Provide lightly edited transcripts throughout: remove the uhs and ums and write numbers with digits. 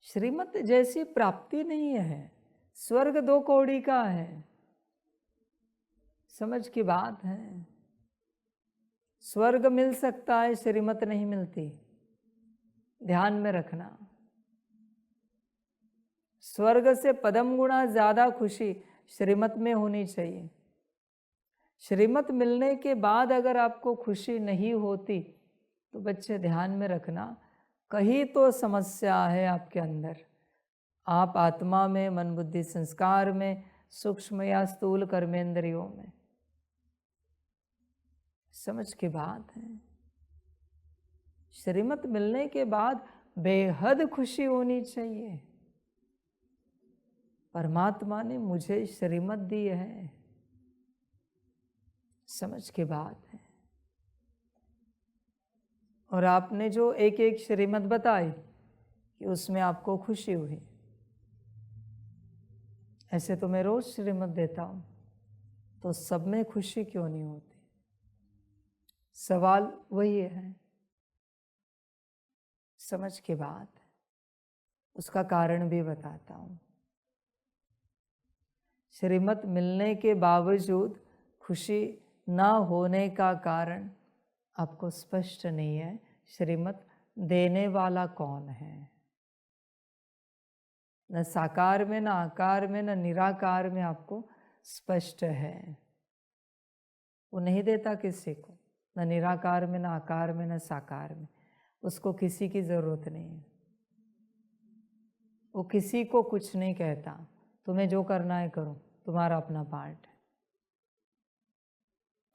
श्रीमत जैसी प्राप्ति नहीं है, स्वर्ग 2 कौड़ी का है। समझ की बात है। स्वर्ग मिल सकता है, श्रीमत नहीं मिलती, ध्यान में रखना। स्वर्ग से पदम गुणा ज्यादा खुशी श्रीमत में होनी चाहिए। श्रीमत मिलने के बाद अगर आपको खुशी नहीं होती तो बच्चे ध्यान में रखना, कहीं तो समस्या है आपके अंदर। आप आत्मा में, मन बुद्धि संस्कार में, सूक्ष्म या स्थूल कर्मेंद्रियों में। समझ की बात है। श्रीमत मिलने के बाद बेहद खुशी होनी चाहिए। परमात्मा ने मुझे श्रीमत दी है। समझ की बात है। और आपने जो एक एक श्रीमत बताई कि उसमें आपको खुशी हुई, ऐसे तो मैं रोज श्रीमत देता हूं, तो सब में खुशी क्यों नहीं होती? सवाल वही है। समझ की बात है। उसका कारण भी बताता हूं। श्रीमत मिलने के बावजूद खुशी ना होने का कारण आपको स्पष्ट नहीं है। श्रीमत देने वाला कौन है? न साकार में, न आकार में, न निराकार में आपको स्पष्ट है। वो नहीं देता किसी को, न निराकार में, न आकार में, न साकार में। उसको किसी की जरूरत नहीं है। वो किसी को कुछ नहीं कहता, तुम्हें जो करना है करो, तुम्हारा अपना पार्ट है।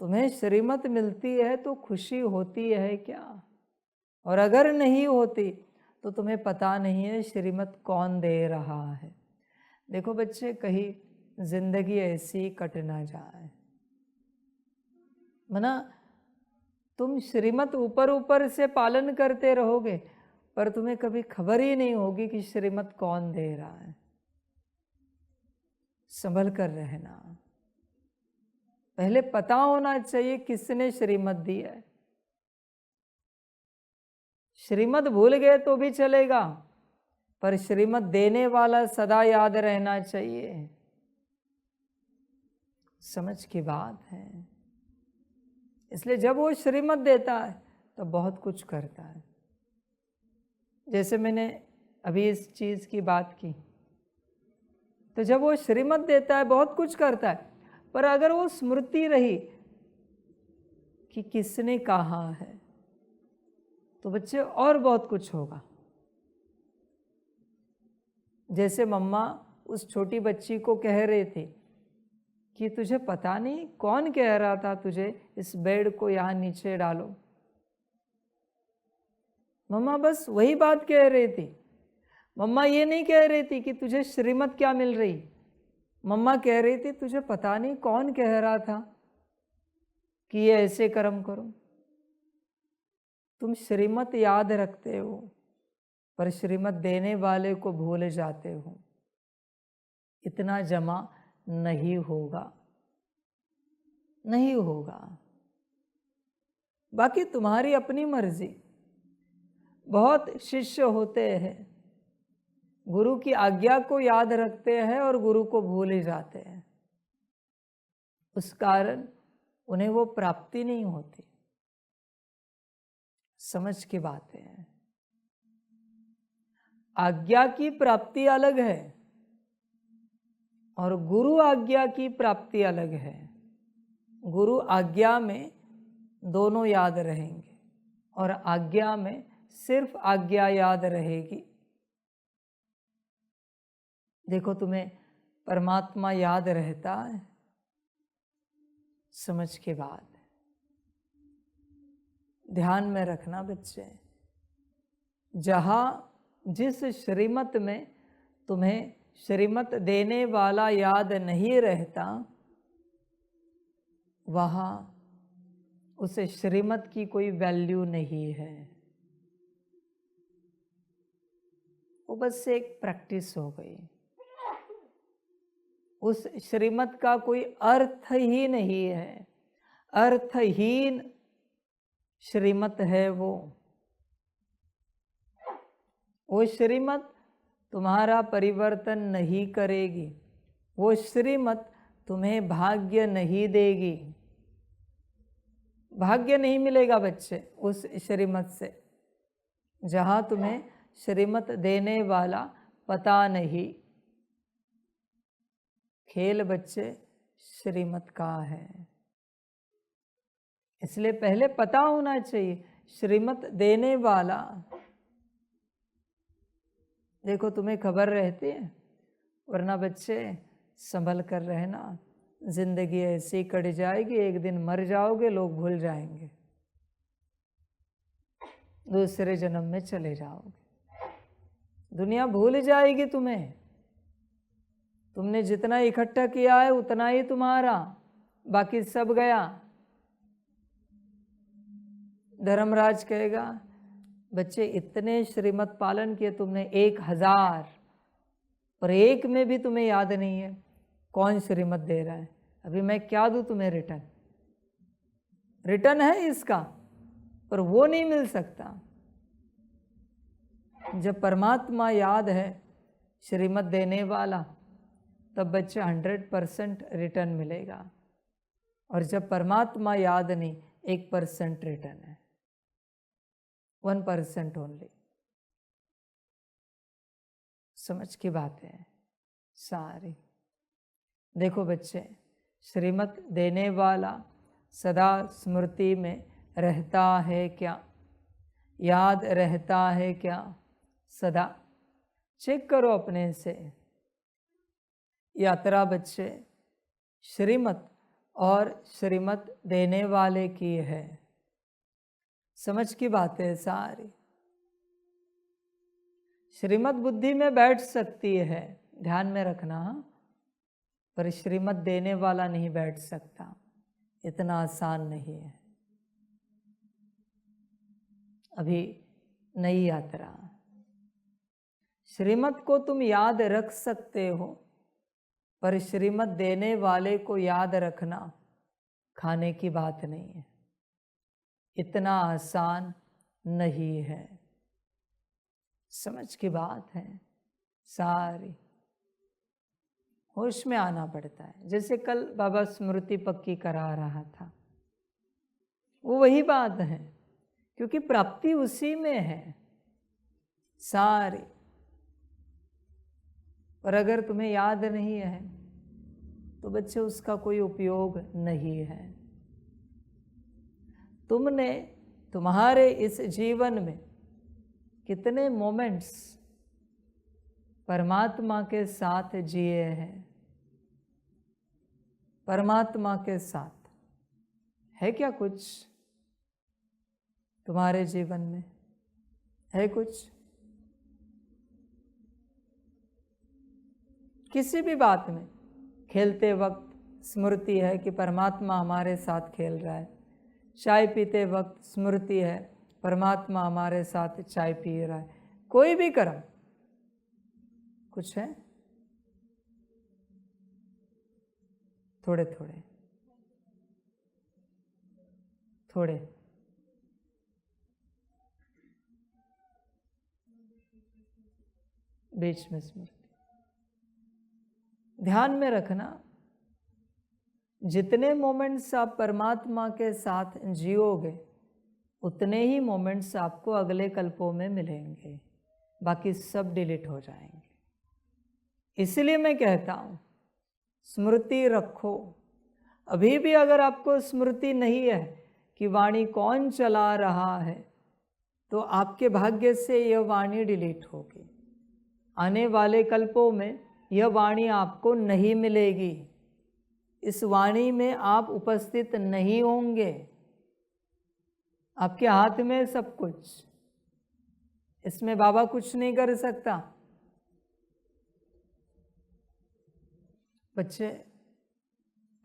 तुम्हें श्रीमत मिलती है तो खुशी होती है क्या? और अगर नहीं होती तो तुम्हें पता नहीं है श्रीमत कौन दे रहा है। देखो बच्चे, कहीं जिंदगी ऐसी कट ना जाए, मना तुम श्रीमत ऊपर ऊपर से पालन करते रहोगे, पर तुम्हें कभी खबर ही नहीं होगी कि श्रीमत कौन दे रहा है। संभल कर रहना। पहले पता होना चाहिए किसने श्रीमत दी है। श्रीमत भूल गए तो भी चलेगा, पर श्रीमत देने वाला सदा याद रहना चाहिए। समझ की बात है। इसलिए जब वो श्रीमत देता है तो बहुत कुछ करता है। जैसे मैंने अभी इस चीज की बात की, तो जब वो श्रीमत देता है बहुत कुछ करता है, पर अगर वो स्मृति रही कि किसने कहा है, तो बच्चे और बहुत कुछ होगा। जैसे मम्मा उस छोटी बच्ची को कह रहे थे कि तुझे पता नहीं कौन कह रहा था तुझे इस बेड को यहां नीचे डालो। मम्मा बस वही बात कह रही थी। मम्मा ये नहीं कह रही थी कि तुझे श्रीमत क्या मिल रही। मम्मा कह रही थी तुझे पता नहीं कौन कह रहा था कि ये ऐसे कर्म करो। तुम श्रीमत याद रखते हो, पर श्रीमत देने वाले को भूल जाते हो। इतना जमा नहीं होगा, नहीं होगा। बाकी तुम्हारी अपनी मर्जी। बहुत शिष्य होते हैं, गुरु की आज्ञा को याद रखते हैं और गुरु को भूल ही जाते हैं। उस कारण उन्हें वो प्राप्ति नहीं होती। समझ की बात है। आज्ञा की प्राप्ति अलग है और गुरु आज्ञा की प्राप्ति अलग है। गुरु आज्ञा में दोनों याद रहेंगे और आज्ञा में सिर्फ आज्ञा याद रहेगी। देखो, तुम्हें परमात्मा याद रहता है। समझ के बाद ध्यान में रखना बच्चे, जहां जिस श्रीमत में तुम्हें श्रीमत देने वाला याद नहीं रहता, वहां उस श्रीमत की कोई वैल्यू नहीं है। वो बस एक प्रैक्टिस हो गई। उस श्रीमत का कोई अर्थ ही नहीं है। अर्थहीन श्रीमत है वो। श्रीमत तुम्हारा परिवर्तन नहीं करेगी, वो श्रीमत तुम्हें भाग्य नहीं देगी। भाग्य नहीं मिलेगा बच्चे उस श्रीमत से जहाँ तुम्हें श्रीमत देने वाला पता नहीं। खेल बच्चे श्रीमत का है, इसलिए पहले पता होना चाहिए श्रीमत देने वाला। देखो तुम्हें खबर रहती है, वरना बच्चे संभल कर रहना, जिंदगी ऐसी कट जाएगी, एक दिन मर जाओगे, लोग भूल जाएंगे, दूसरे जन्म में चले जाओगे, दुनिया भूल जाएगी तुम्हें। तुमने जितना इकट्ठा किया है उतना ही तुम्हारा, बाकी सब गया। धर्मराज कहेगा बच्चे इतने श्रीमत पालन किए तुमने 1000, पर एक में भी तुम्हें याद नहीं है कौन श्रीमत दे रहा है। अभी मैं क्या दूं तुम्हें रिटर्न? रिटर्न है इसका, पर वो नहीं मिल सकता। जब परमात्मा याद है श्रीमत देने वाला, तब बच्चे 100% रिटर्न मिलेगा। और जब परमात्मा याद नहीं, 1% रिटर्न है, 1% ओनली। समझ की बात है सारी। देखो बच्चे, श्रीमत देने वाला सदा स्मृति में रहता है क्या? याद रहता है क्या? सदा चेक करो अपने से। यात्रा बच्चे श्रीमत और श्रीमत देने वाले की है। समझ की बात है सारी। श्रीमत बुद्धि में बैठ सकती है, ध्यान में रखना, पर श्रीमत देने वाला नहीं बैठ सकता, इतना आसान नहीं है। अभी नई यात्रा। श्रीमत को तुम याद रख सकते हो, पर श्रीमत देने वाले को याद रखना खाने की बात नहीं है, इतना आसान नहीं है। समझ की बात है सारी। होश में आना पड़ता है। जैसे कल बाबा स्मृति पक्की करा रहा था, वो वही बात है, क्योंकि प्राप्ति उसी में है सारी। पर अगर तुम्हें याद नहीं है तो बच्चे उसका कोई उपयोग नहीं है। तुमने तुम्हारे इस जीवन में कितने मोमेंट्स परमात्मा के साथ जिए हैं? परमात्मा के साथ है क्या कुछ तुम्हारे जीवन में? है कुछ? किसी भी बात में खेलते वक्त स्मृति है कि परमात्मा हमारे साथ खेल रहा है, चाय पीते वक्त स्मृति है परमात्मा हमारे साथ चाय पी रहा है। कोई भी कर्म कुछ है? थोड़े थोड़े थोड़े बीच में स्मृति। ध्यान में रखना, जितने मोमेंट्स आप परमात्मा के साथ जियोगे उतने ही मोमेंट्स आपको अगले कल्पों में मिलेंगे, बाकी सब डिलीट हो जाएंगे। इसलिए मैं कहता हूँ स्मृति रखो। अभी भी अगर आपको स्मृति नहीं है कि वाणी कौन चला रहा है, तो आपके भाग्य से यह वाणी डिलीट होगी। आने वाले कल्पों में यह वाणी आपको नहीं मिलेगी, इस वाणी में आप उपस्थित नहीं होंगे। आपके हाथ में सब कुछ, इसमें बाबा कुछ नहीं कर सकता। बच्चे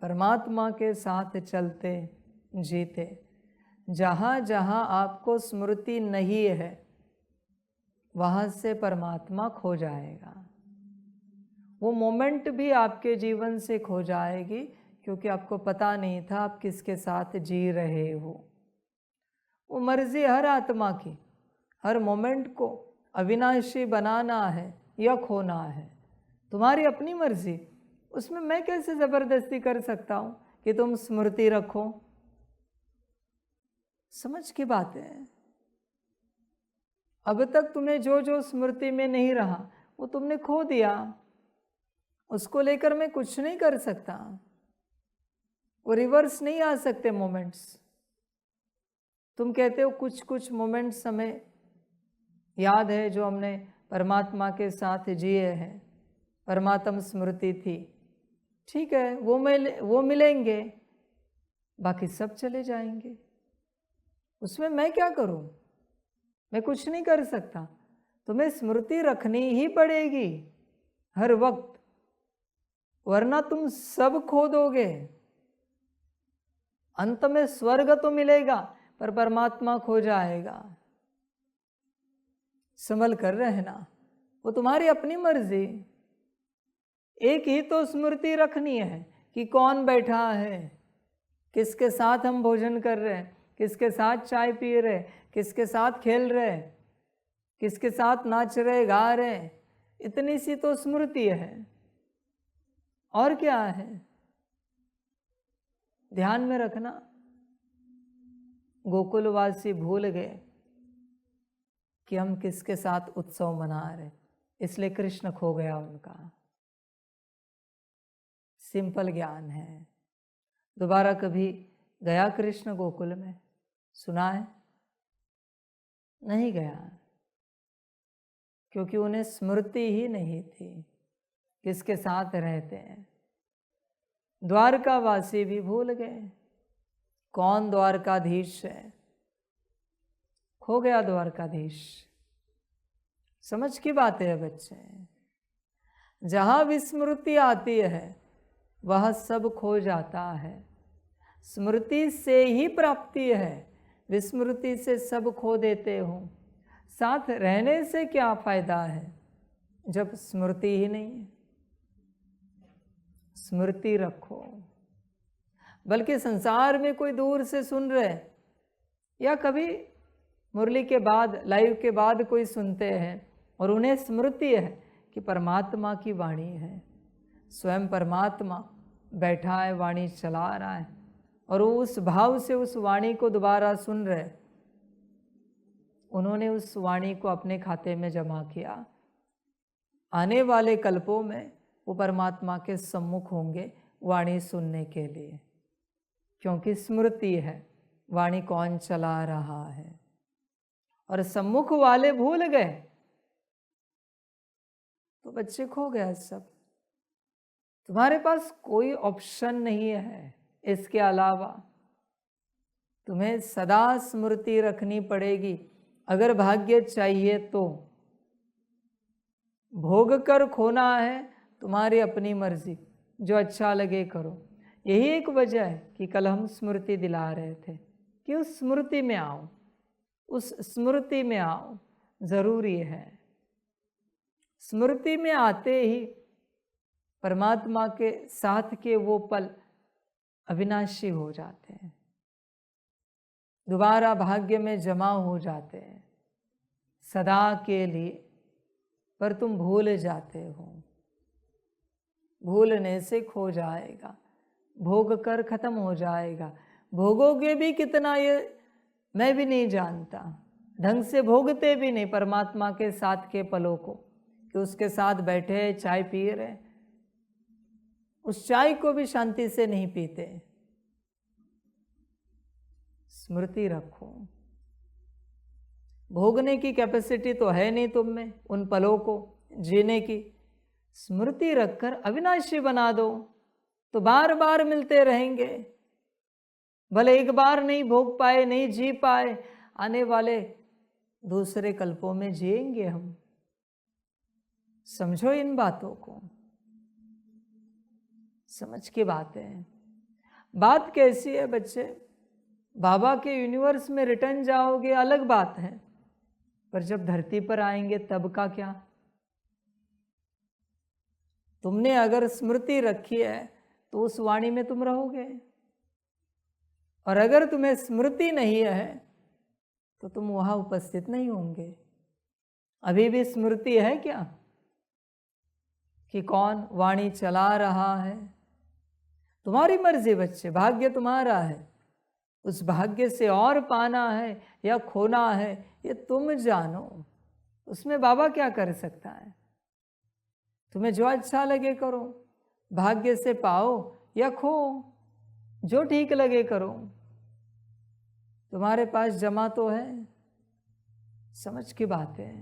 परमात्मा के साथ चलते जीते, जहाँ जहाँ आपको स्मृति नहीं है वहाँ से परमात्मा खो जाएगा। वो मोमेंट भी आपके जीवन से खो जाएगी, क्योंकि आपको पता नहीं था आप किसके साथ जी रहे हो। वो मर्जी हर आत्मा की, हर मोमेंट को अविनाशी बनाना है, या खोना है, तुम्हारी अपनी मर्जी। उसमें मैं कैसे ज़बरदस्ती कर सकता हूँ कि तुम स्मृति रखो? समझ की बात है। अब तक तुम्हें जो जो स्मृति में नहीं रहा वो तुमने खो दिया, उसको लेकर मैं कुछ नहीं कर सकता। वो रिवर्स नहीं आ सकते मोमेंट्स। तुम कहते हो कुछ कुछ मोमेंट्स हमें याद है जो हमने परमात्मा के साथ जिए हैं, परमात्म स्मृति थी, ठीक है, वो मिलेंगे, बाकी सब चले जाएंगे। उसमें मैं क्या करूं? मैं कुछ नहीं कर सकता। तुम्हें स्मृति रखनी ही पड़ेगी हर वक्त, वरना तुम सब खो दोगे। अंत में स्वर्ग तो मिलेगा पर परमात्मा खो जाएगा। संभल कर रहना, वो तुम्हारी अपनी मर्जी। एक ही तो स्मृति रखनी है कि कौन बैठा है, किसके साथ हम भोजन कर रहे हैं, किसके साथ चाय पी रहे, किसके साथ खेल रहे, किसके साथ नाच रहे गा रहे। इतनी सी तो स्मृति है, और क्या है? ध्यान में रखना, गोकुलवासी भूल गए कि हम किसके साथ उत्सव मना रहे, इसलिए कृष्ण खो गया उनका। सिंपल ज्ञान है। दोबारा कभी गया कृष्ण गोकुल में? सुना है? नहीं गया, क्योंकि उन्हें स्मृति ही नहीं थी किसके साथ रहते हैं। द्वारकावासी भी भूल गए कौन द्वारकाधीश है, खो गया द्वारकाधीश। समझ की बात है बच्चे। जहां विस्मृति आती है वह सब खो जाता है। स्मृति से ही प्राप्ति है, विस्मृति से सब खो देते हो। साथ रहने से क्या फायदा है जब स्मृति ही नहीं है? स्मृति रखो। बल्कि संसार में कोई दूर से सुन रहे, या कभी मुरली के बाद, लाइव के बाद कोई सुनते हैं और उन्हें स्मृति है कि परमात्मा की वाणी है, स्वयं परमात्मा बैठा है, वाणी चला रहा है, और वो उस भाव से उस वाणी को दोबारा सुन रहे। उन्होंने उस वाणी को अपने खाते में जमा किया। आने वाले कल्पों में वो परमात्मा के सम्मुख होंगे वाणी सुनने के लिए, क्योंकि स्मृति है वाणी कौन चला रहा है। और सम्मुख वाले भूल गए तो बच्चे खो गया सब। तुम्हारे पास कोई ऑप्शन नहीं है इसके अलावा। तुम्हें सदा स्मृति रखनी पड़ेगी अगर भाग्य चाहिए तो। भोग कर खोना है तुम्हारी अपनी मर्जी, जो अच्छा लगे करो। यही एक वजह है कि कल हम स्मृति दिला रहे थे कि उस स्मृति में आओ, उस स्मृति में आओ, जरूरी है। स्मृति में आते ही परमात्मा के साथ के वो पल अविनाशी हो जाते हैं, दोबारा भाग्य में जमा हो जाते हैं सदा के लिए। पर तुम भूल जाते हो, भूलने से खो जाएगा, भोग कर खत्म हो जाएगा। भोगोगे भी कितना ये मैं भी नहीं जानता, ढंग से भोगते भी नहीं परमात्मा के साथ के पलों को, कि उसके साथ बैठे चाय पी रहे, उस चाय को भी शांति से नहीं पीते। स्मृति रखो। भोगने की कैपेसिटी तो है नहीं तुम में, उन पलों को जीने की। स्मृति रखकर अविनाशी बना दो तो बार बार मिलते रहेंगे। भले एक बार नहीं भोग पाए, नहीं जी पाए, आने वाले दूसरे कल्पों में जिएंगे हम। समझो इन बातों को, समझ के बात है। बात कैसी है बच्चे? बाबा के यूनिवर्स में रिटर्न जाओगे अलग बात है, पर जब धरती पर आएंगे तब का क्या? तुमने अगर स्मृति रखी है तो उस वाणी में तुम रहोगे, और अगर तुम्हें स्मृति नहीं है तो तुम वहां उपस्थित नहीं होंगे। अभी भी स्मृति है क्या? कि कौन वाणी चला रहा है। तुम्हारी मर्जी बच्चे, भाग्य तुम्हारा है। उस भाग्य से और पाना है या खोना है ये तुम जानो। उसमें बाबा क्या कर सकता है। तुम्हें जो अच्छा लगे करो, भाग्य से पाओ या खो, जो ठीक लगे करो। तुम्हारे पास जमा तो है। समझ की बात है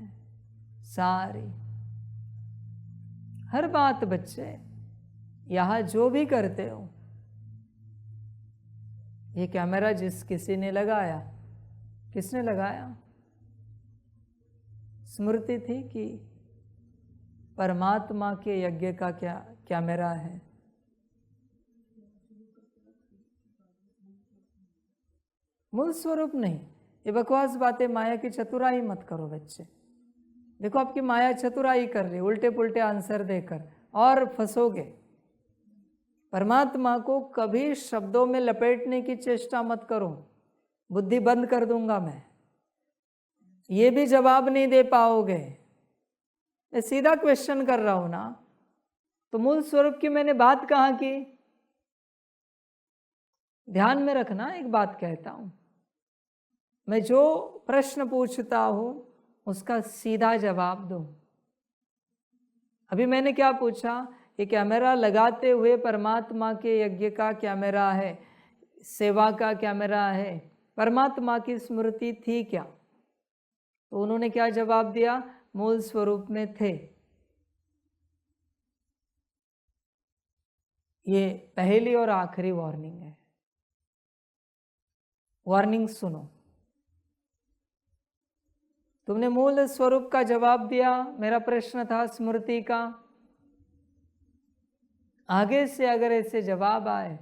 सारी, हर बात बच्चे। यहां जो भी करते हो, ये कैमरा किसी ने लगाया, किसने लगाया? स्मृति थी कि परमात्मा के यज्ञ का क्या कैमरा है? मूल स्वरूप नहीं। ये बकवास बातें, माया की चतुराई मत करो बच्चे। देखो आपकी माया चतुराई कर रही, उल्टे पुल्टे आंसर देकर, और फंसोगे। परमात्मा को कभी शब्दों में लपेटने की चेष्टा मत करो, बुद्धि बंद कर दूंगा मैं। ये भी जवाब नहीं दे पाओगे। मैं सीधा क्वेश्चन कर रहा हूं ना, तो मूल स्वरूप की मैंने बात कहाँ की? ध्यान में रखना, एक बात कहता हूं, मैं जो प्रश्न पूछता हूं उसका सीधा जवाब दो। अभी मैंने क्या पूछा? ये कैमरा लगाते हुए परमात्मा के यज्ञ का कैमरा है, सेवा का कैमरा है, परमात्मा की स्मृति थी क्या? तो उन्होंने क्या जवाब दिया? मूल स्वरूप में थे। ये पहली और आखिरी वार्निंग है। वार्निंग सुनो। तुमने मूल स्वरूप का जवाब दिया, मेरा प्रश्न था स्मृति का। आगे से अगर ऐसे जवाब आए,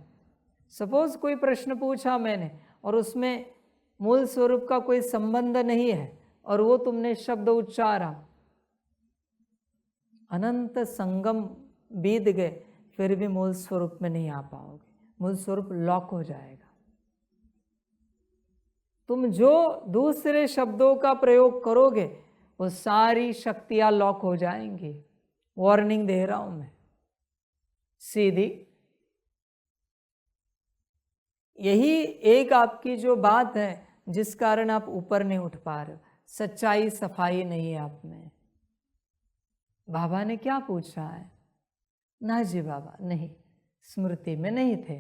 सपोज कोई प्रश्न पूछा मैंने और उसमें मूल स्वरूप का कोई संबंध नहीं है और वो तुमने शब्द उच्चारा, अनंत संगम बीत गए, फिर भी मूल स्वरूप में नहीं आ पाओगे। मूल स्वरूप लॉक हो जाएगा। तुम जो दूसरे शब्दों का प्रयोग करोगे वो सारी शक्तियां लॉक हो जाएंगी। वार्निंग दे रहा हूं मैं सीधी। यही एक आपकी जो बात है जिस कारण आप ऊपर नहीं उठ पा रहे हो। सच्चाई सफाई नहीं है आप में। बाबा ने क्या पूछा है? ना जी बाबा, नहीं, स्मृति में नहीं थे,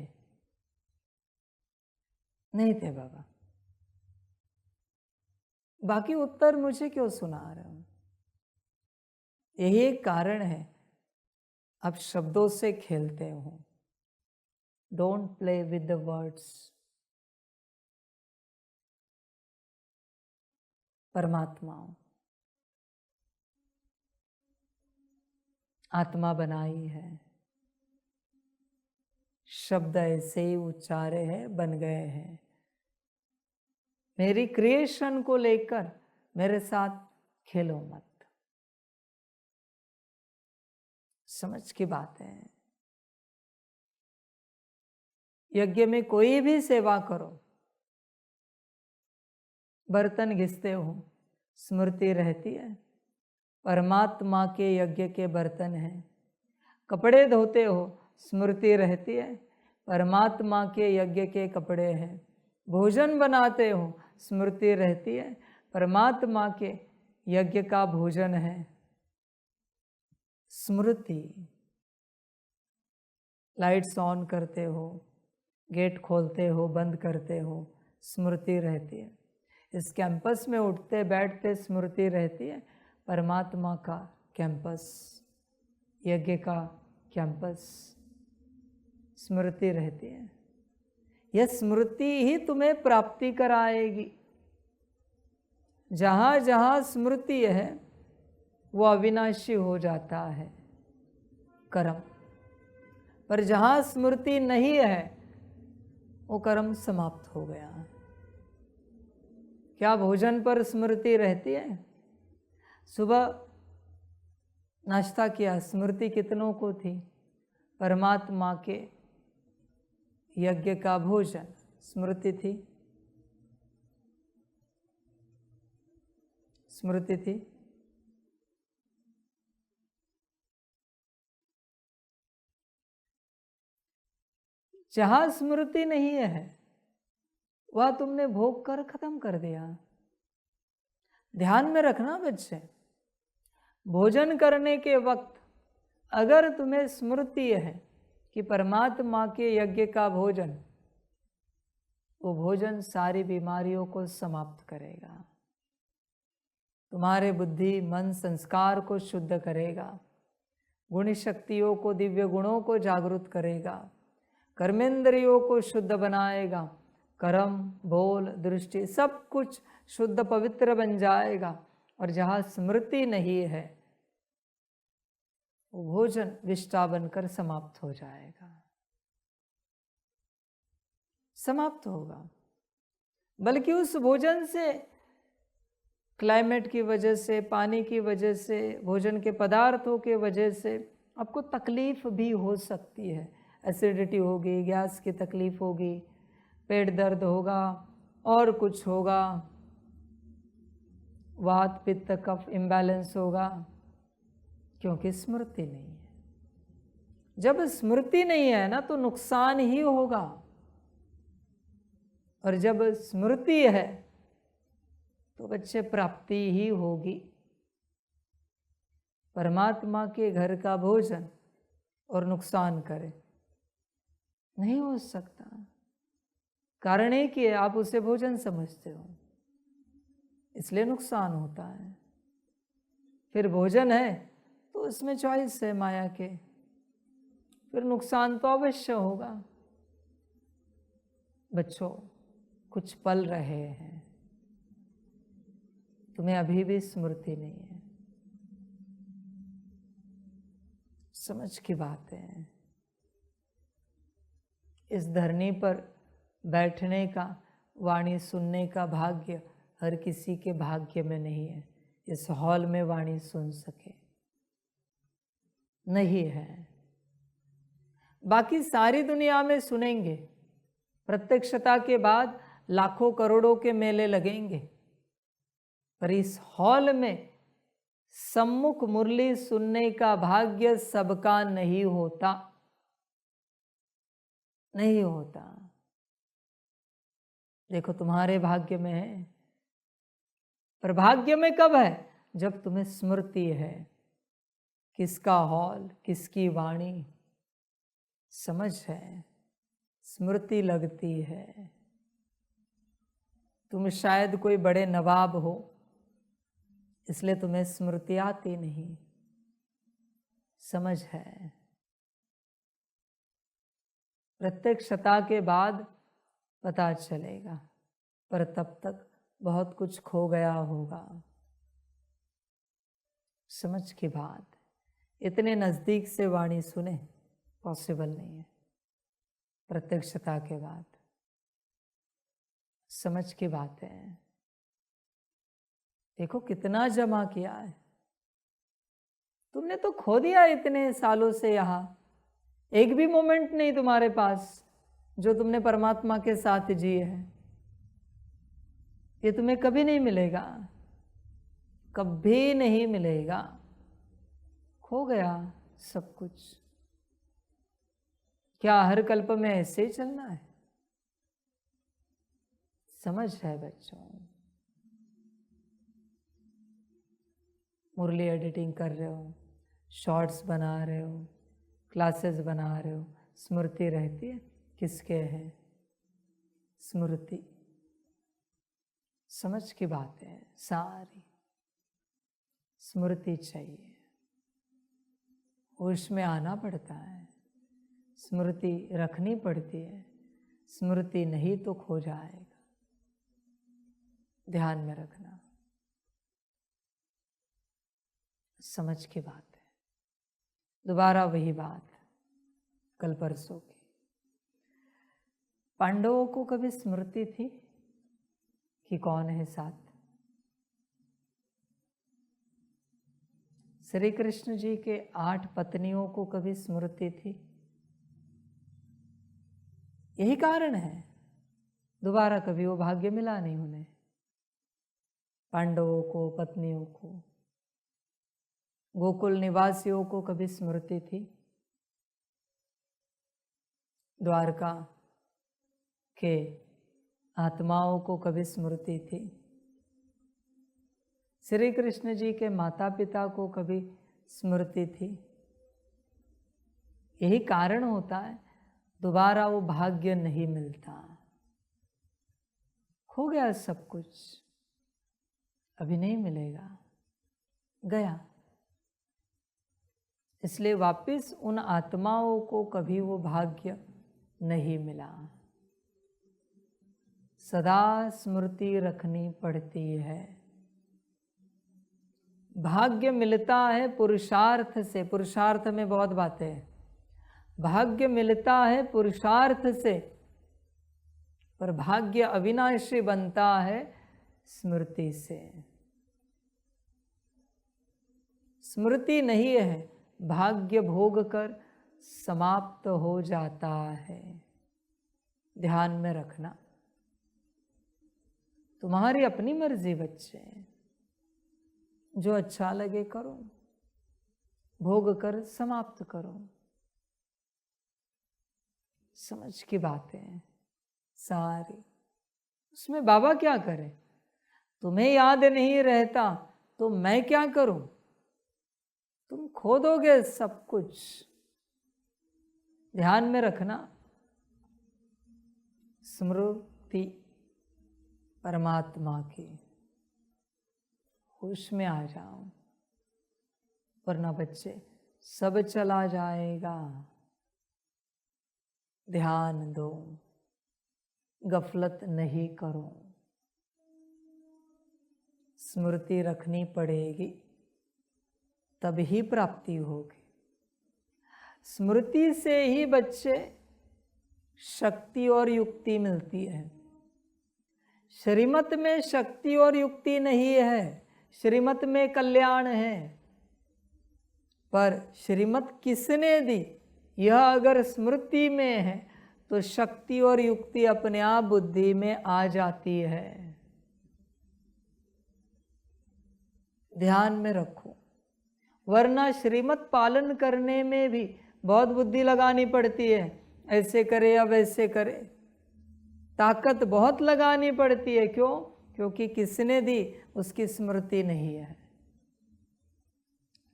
नहीं थे बाबा। बाकी उत्तर मुझे क्यों सुना रहे हो? यही एक कारण है आप शब्दों से खेलते हो। Don't play with the words. परमात्मा आत्मा बनाई है, शब्द ऐसे ही उच्चारे हैं, बन गए हैं। मेरी क्रिएशन को लेकर मेरे साथ खेलो मत। समझ की बात है। यज्ञ में कोई भी सेवा करो, बर्तन घिसते हो, स्मृति रहती है परमात्मा के यज्ञ के बर्तन हैं। कपड़े धोते हो, स्मृति रहती है परमात्मा के यज्ञ के कपड़े हैं। भोजन बनाते हो, स्मृति रहती है परमात्मा के यज्ञ का भोजन है। स्मृति। लाइट्स ऑन करते हो, गेट खोलते हो, बंद करते हो, स्मृति रहती है। इस कैंपस में उठते बैठते स्मृति रहती है परमात्मा का कैंपस, यज्ञ का कैंपस, स्मृति रहती है। यह स्मृति ही तुम्हें प्राप्ति कराएगी। जहाँ जहाँ स्मृति है वो अविनाशी हो जाता है कर्म, पर जहाँ स्मृति नहीं है वो कर्म समाप्त हो गया। क्या भोजन पर स्मृति रहती है? सुबह नाश्ता किया, स्मृति कितनों को थी? परमात्मा के यज्ञ का भोजन, स्मृति थी, स्मृति थी। जहां स्मृति नहीं है वह तुमने भोग कर खत्म कर दिया। ध्यान में रखना बच्चे, भोजन करने के वक्त अगर तुम्हें स्मृति है कि परमात्मा के यज्ञ का भोजन, वो भोजन सारी बीमारियों को समाप्त करेगा, तुम्हारे बुद्धि मन संस्कार को शुद्ध करेगा, गुण शक्तियों को दिव्य गुणों को जागृत करेगा, कर्मेंद्रियों को शुद्ध बनाएगा, कर्म बोल दृष्टि सब कुछ शुद्ध पवित्र बन जाएगा। और जहाँ स्मृति नहीं है वो भोजन विष्टा बनकर समाप्त हो जाएगा, समाप्त होगा। बल्कि उस भोजन से क्लाइमेट की वजह से, पानी की वजह से, भोजन के पदार्थों के वजह से आपको तकलीफ भी हो सकती है। एसिडिटी होगी, गैस की तकलीफ होगी, पेट दर्द होगा और कुछ होगा, वात पित्त कफ इम्बैलेंस होगा, क्योंकि स्मृति नहीं है। जब स्मृति नहीं है ना तो नुकसान ही होगा, और जब स्मृति है तो बच्चे प्राप्ति ही होगी। परमात्मा के घर का भोजन और नुकसान करे नहीं हो सकता। कारण है कि आप उसे भोजन समझते हो, इसलिए नुकसान होता है। फिर भोजन है तो उसमें चॉइस है माया के, फिर नुकसान तो अवश्य होगा। बच्चों, कुछ पल रहे हैं, तुम्हें अभी भी स्मृति नहीं है। समझ की बात है। इस धरनी पर बैठने का, वाणी सुनने का भाग्य हर किसी के भाग्य में नहीं है। इस हॉल में वाणी सुन सके नहीं है। बाकी सारी दुनिया में सुनेंगे, प्रत्यक्षता के बाद लाखों करोड़ों के मेले लगेंगे, पर इस हॉल में सम्मुख मुरली सुनने का भाग्य सबका नहीं होता, नहीं होता। देखो तुम्हारे भाग्य में है, पर भाग्य में कब है? जब तुम्हें स्मृति है, किसका हॉल, किसकी वाणी, समझ है, स्मृति लगती है। तुम शायद कोई बड़े नवाब हो, इसलिए तुम्हें स्मृति आती नहीं, समझ है। प्रत्यक्षता के बाद पता चलेगा, पर तब तक बहुत कुछ खो गया होगा। समझ की बात, इतने नज़दीक से वाणी सुने पॉसिबल नहीं है, प्रत्यक्षता के बाद। समझ की बात है। देखो कितना जमा किया है तुमने, तो खो दिया इतने सालों से। यहाँ एक भी मोमेंट नहीं तुम्हारे पास जो तुमने परमात्मा के साथ जिए है। ये तुम्हें कभी नहीं मिलेगा, कभी नहीं मिलेगा। खो गया सब कुछ। क्या हर कल्प में ऐसे ही चलना है? समझ है बच्चों? मुरली एडिटिंग कर रहे हो, शॉर्ट्स बना रहे हो, क्लासेस बना रहे हो, स्मृति रहती है? किसके है स्मृति? समझ की बात है। सारी स्मृति चाहिए, होश में आना पड़ता है, स्मृति रखनी पड़ती है। स्मृति नहीं तो खो जाएगा, ध्यान में रखना। समझ की बात है। दोबारा वही बात कल परसों की। पांडवों को कभी स्मृति थी कि कौन है साथ? श्री कृष्ण जी के 8 पत्नियों को कभी स्मृति थी? यही कारण है दोबारा कभी वो भाग्य मिला नहीं उन्हें। पांडवों को, पत्नियों को, गोकुल निवासियों को कभी स्मृति थी? द्वारका के आत्माओं को कभी स्मृति थी, श्री कृष्ण जी के माता पिता को कभी स्मृति थी। यही कारण होता है दोबारा वो भाग्य नहीं मिलता। खो गया सब कुछ, अभी नहीं मिलेगा, गया। इसलिए वापस उन आत्माओं को कभी वो भाग्य नहीं मिला। सदा स्मृति रखनी पड़ती है। भाग्य मिलता है पुरुषार्थ से। पुरुषार्थ में बहुत बातें हैं। भाग्य मिलता है पुरुषार्थ से, पर भाग्य अविनाशी बनता है स्मृति से। स्मृति नहीं है, भाग्य भोग कर समाप्त हो जाता है। ध्यान में रखना। तुम्हारी अपनी मर्जी बच्चे, जो अच्छा लगे करो, भोग कर समाप्त करो। समझ की बातें सारी। उसमें बाबा क्या करे? तुम्हें याद नहीं रहता तो मैं क्या करूं? तुम खो दोगे सब कुछ। ध्यान में रखना। स्मृति परमात्मा की, होश में आ जाओ, वरना बच्चे सब चला जाएगा। ध्यान दो, गफलत नहीं करो। स्मृति रखनी पड़ेगी, तभी प्राप्ति होगी। स्मृति से ही बच्चे शक्ति और युक्ति मिलती है। श्रीमत में शक्ति और युक्ति नहीं है, श्रीमत में कल्याण है। पर श्रीमत किसने दी? यह अगर स्मृति में है तो शक्ति और युक्ति अपने आप बुद्धि में आ जाती है। ध्यान में रखो, वरना श्रीमत पालन करने में भी बहुत बुद्धि लगानी पड़ती है। ऐसे करे या वैसे करे, ताकत बहुत लगानी पड़ती है। क्यों? क्योंकि किसने दी उसकी स्मृति नहीं है।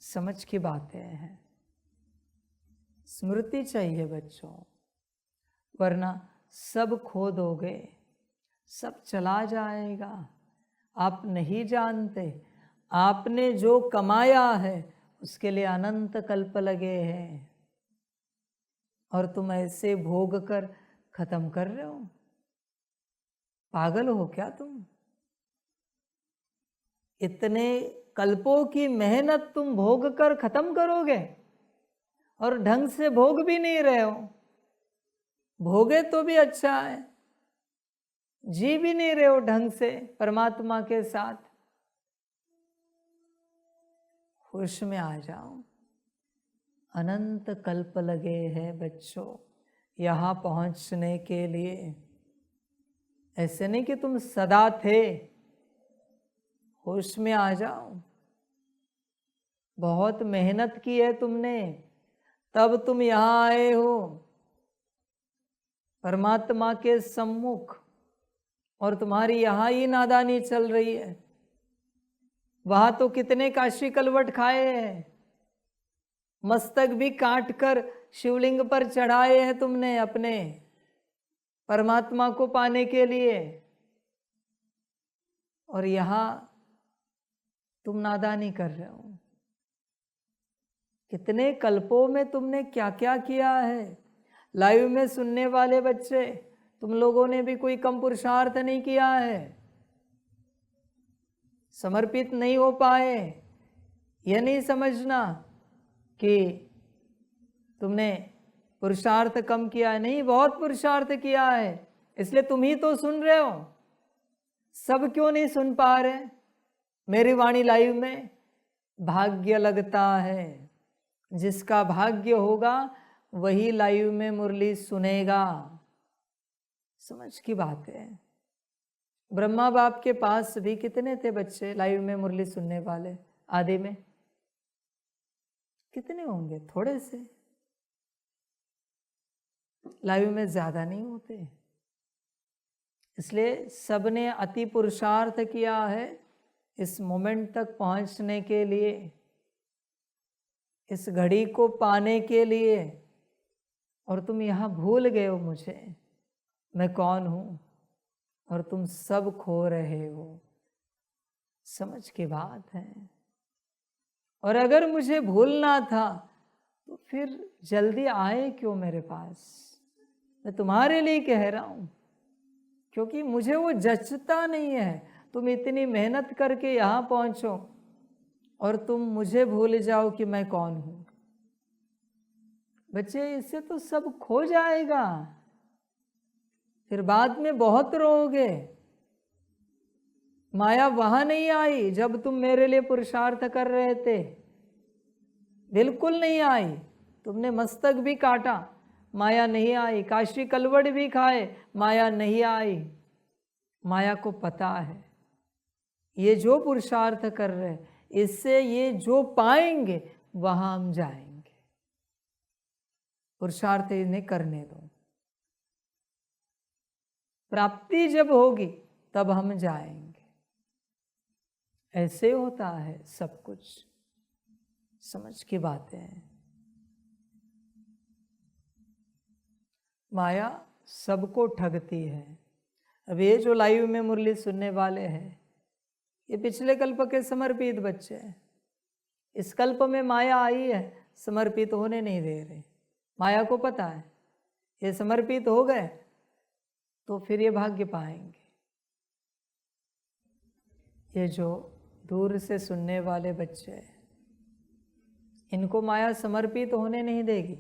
समझ की बातें हैं। स्मृति चाहिए बच्चों, वरना सब खो दोगे, सब चला जाएगा। आप नहीं जानते, आपने जो कमाया है उसके लिए अनंत कल्प लगे हैं, और तुम ऐसे भोग कर खत्म कर रहे हो। पागल हो क्या तुम? इतने कल्पों की मेहनत तुम भोग कर खत्म करोगे, और ढंग से भोग भी नहीं रहे हो। भोगे तो भी अच्छा है, जी भी नहीं रहे हो ढंग से परमात्मा के साथ। होश में आ जाओ। अनंत कल्प लगे हैं बच्चों यहाँ पहुंचने के लिए। ऐसे नहीं कि तुम सदा थे। होश में आ जाओ। बहुत मेहनत की है तुमने, तब तुम यहाँ आए हो परमात्मा के सम्मुख, और तुम्हारी यहाँ ही नादानी चल रही है। वहां तो कितने काशी कलवट खाए हैं, मस्तक भी काट कर शिवलिंग पर चढ़ाए हैं तुमने अपने परमात्मा को पाने के लिए, और यहाँ तुम नादानी कर रहे हो। कितने कल्पों में तुमने क्या क्या किया है। लाइव में सुनने वाले बच्चे, तुम लोगों ने भी कोई कम पुरुषार्थ नहीं किया है, समर्पित नहीं हो पाए। यह नहीं समझना कि तुमने पुरुषार्थ कम किया है, नहीं, बहुत पुरुषार्थ किया है। इसलिए तुम ही तो सुन रहे हो, सब क्यों नहीं सुन पा रहे मेरी वाणी लाइव में? भाग्य लगता है। जिसका भाग्य होगा वही लाइव में मुरली सुनेगा। समझ की बात है। ब्रह्मा बाप के पास भी कितने थे बच्चे लाइव में मुरली सुनने वाले? आदि में कितने होंगे? थोड़े से। लाइव में ज़्यादा नहीं होते। इसलिए सबने अति पुरुषार्थ किया है इस मोमेंट तक पहुंचने के लिए, इस घड़ी को पाने के लिए, और तुम यहाँ भूल गए हो मुझे, मैं कौन हूँ, और तुम सब खो रहे हो। समझ की बात है। और अगर मुझे भूलना था तो फिर जल्दी आए क्यों मेरे पास? मैं तुम्हारे लिए कह रहा हूँ, क्योंकि मुझे वो जचता नहीं है। तुम इतनी मेहनत करके यहाँ पहुँचो और तुम मुझे भूल जाओ कि मैं कौन हूँ। बच्चे, इससे तो सब खो जाएगा, फिर बाद में बहुत रोओगे। माया वहां नहीं आई जब तुम मेरे लिए पुरुषार्थ कर रहे थे, बिल्कुल नहीं आई। तुमने मस्तक भी काटा, माया नहीं आई। काशी कलवड़ भी खाए, माया नहीं आई। माया को पता है ये जो पुरुषार्थ कर रहे हैं, इससे ये जो पाएंगे वहां हम जाएंगे। पुरुषार्थ इन्हें करने दो, प्राप्ति जब होगी तब हम जाएंगे। ऐसे होता है सब कुछ। समझ की बातें हैं। माया सबको ठगती है। अब ये जो लाइव में मुरली सुनने वाले हैं, ये पिछले कल्प के समर्पित बच्चे हैं। इस कल्प में माया आई है, समर्पित होने नहीं दे रहे। माया को पता है ये समर्पित हो गए तो फिर ये भाग्य पाएंगे। ये जो दूर से सुनने वाले बच्चे हैं, इनको माया समर्पित होने नहीं देगी,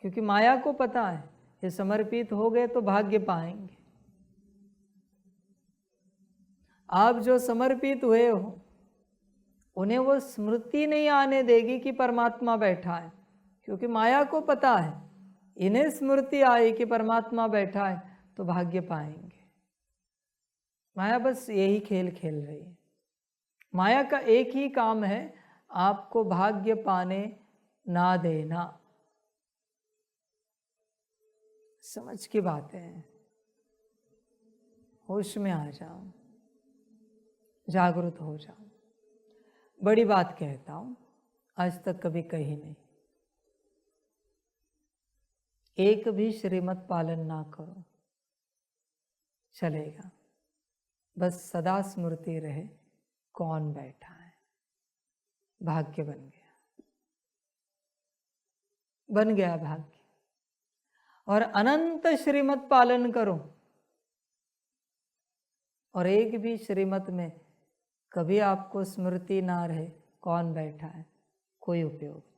क्योंकि माया को पता है ये समर्पित हो गए तो भाग्य पाएंगे। आप जो समर्पित हुए हो, उन्हें वो स्मृति नहीं आने देगी कि परमात्मा बैठा है, क्योंकि माया को पता है इन्हें स्मृति आई कि परमात्मा बैठा है तो भाग्य पाएंगे। माया बस यही खेल खेल रही है। माया का एक ही काम है, आपको भाग्य पाने ना देना। समझ की बातें हैं। होश में आ जाओ, जागरूक हो जाओ। बड़ी बात कहता हूं, आज तक कभी कही नहीं। एक भी श्रीमत पालन ना करो, चलेगा। बस सदा स्मृति रहे कौन बैठा है, भाग्य बन गया, बन गया भाग्य। और अनंत श्रीमत पालन करो, और एक भी श्रीमत में कभी आपको स्मृति ना रहे कौन बैठा है, कोई उपयोग नहीं,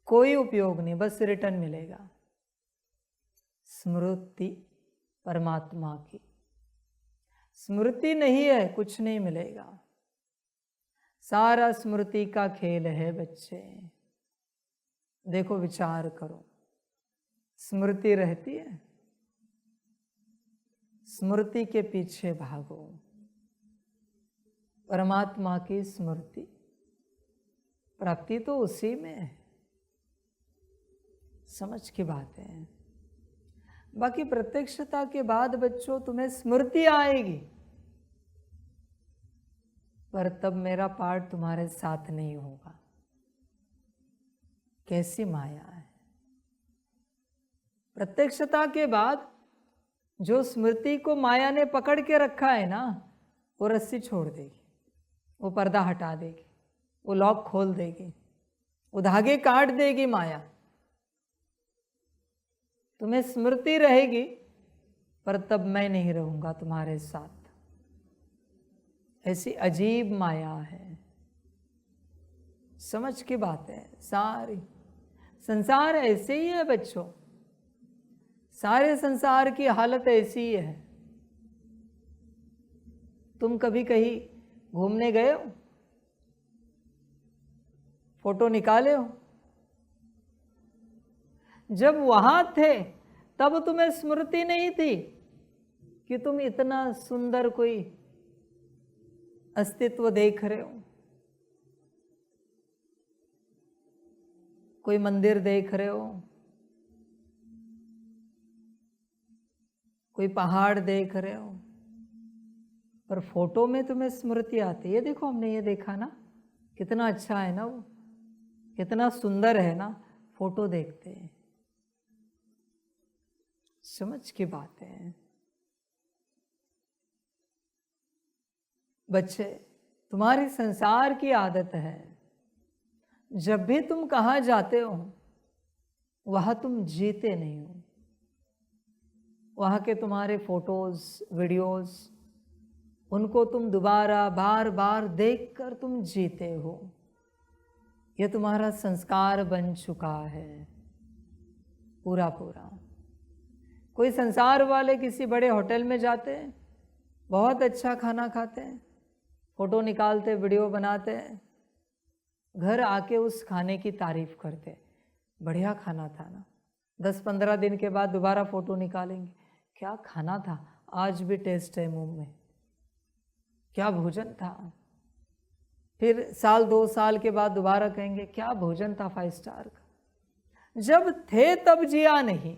कोई उपयोग नहीं। बस रिटर्न मिलेगा स्मृति परमात्मा की। स्मृति नहीं है कुछ नहीं मिलेगा। सारा स्मृति का खेल है बच्चे। देखो, विचार करो, स्मृति रहती है, स्मृति के पीछे भागो। परमात्मा की स्मृति, प्राप्ति तो उसी में है। समझ की बातें हैं। बाकी प्रत्यक्षता के बाद बच्चों तुम्हें स्मृति आएगी, पर तब मेरा पार्ट तुम्हारे साथ नहीं होगा। कैसी माया है। प्रत्यक्षता के बाद जो स्मृति को माया ने पकड़ के रखा है ना, वो रस्सी छोड़ देगी, वो पर्दा हटा देगी, वो लॉक खोल देगी, वो धागे काट देगी माया। तुम्हें स्मृति रहेगी, पर तब मैं नहीं रहूंगा तुम्हारे साथ। ऐसी अजीब माया है। समझ की बात है। सारी संसार ऐसे ही है बच्चों, सारे संसार की हालत ऐसी ही है। तुम कभी कहीं घूमने गए हो, फोटो निकाले हो? जब वहां थे तब तुम्हें स्मृति नहीं थी कि तुम इतना सुंदर कोई अस्तित्व देख रहे हो, कोई मंदिर देख रहे हो, कोई पहाड़ देख रहे हो, पर फोटो में तुम्हें स्मृति आती है, ये देखो हमने ये देखा ना, कितना अच्छा है ना वो, कितना सुंदर है ना, फोटो देखते हैं। समझ की बात है। बच्चे, तुम्हारी संसार की आदत है, जब भी तुम कहाँ जाते हो वहाँ तुम जीते नहीं हो। वहाँ के तुम्हारे फोटोज, वीडियोस, उनको तुम दोबारा बार बार देखकर तुम जीते हो। ये तुम्हारा संस्कार बन चुका है पूरा पूरा। कोई संसार वाले किसी बड़े होटल में जाते हैं, बहुत अच्छा खाना खाते हैं, फोटो निकालते, वीडियो बनाते हैं, घर आके उस खाने की तारीफ करते, बढ़िया खाना था ना। 10-15 दिन के बाद दोबारा फोटो निकालेंगे, क्या खाना था, आज भी टेस्ट है मुंह में, क्या भोजन था। फिर 1-2 साल के बाद दोबारा कहेंगे, क्या भोजन था 5 स्टार का। जब थे तब जिया नहीं,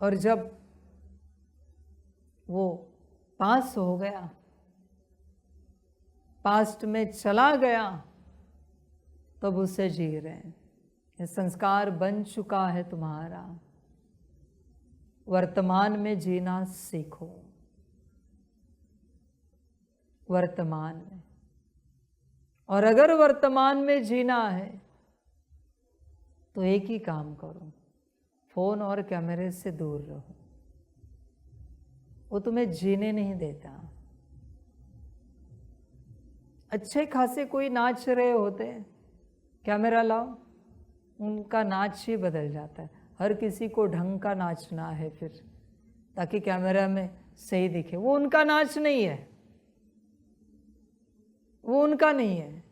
और जब वो पास हो गया, पास्ट में चला गया, तब उसे जी रहे हैं। ये संस्कार बन चुका है तुम्हारा। वर्तमान में जीना सीखो, वर्तमान में। और अगर वर्तमान में जीना है तो एक ही काम करो, फोन और कैमरे से दूर रहो, वो तुम्हें जीने नहीं देता। अच्छे खासे कोई नाच रहे होते हैं, कैमरा लाओ, उनका नाच ही बदल जाता है। हर किसी को ढंग का नाचना है फिर, ताकि कैमरा में सही दिखे। वो उनका नाच नहीं है, वो उनका नहीं है।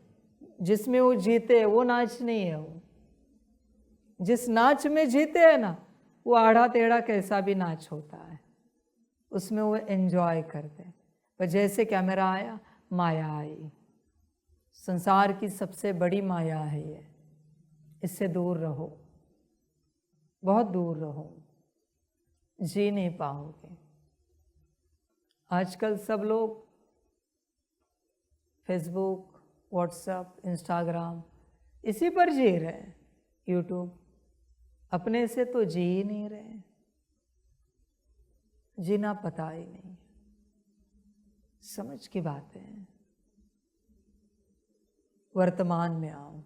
जिसमें वो जीते हैं वो नाच नहीं है। वो जिस नाच में जीते हैं ना, वो आड़ा टेढ़ा कैसा भी नाच होता है, उसमें वो एंजॉय करते हैं। पर जैसे कैमरा आया, माया आई। संसार की सबसे बड़ी माया है ये, इससे दूर रहो, बहुत दूर रहो, जी नहीं पाओगे। आजकल सब लोग फेसबुक, व्हाट्सएप, इंस्टाग्राम, इसी पर जी रहे हैं, यूट्यूब। अपने से तो जी ही नहीं रहे, जीना पता ही नहीं। समझ की बात है। वर्तमान में आओ।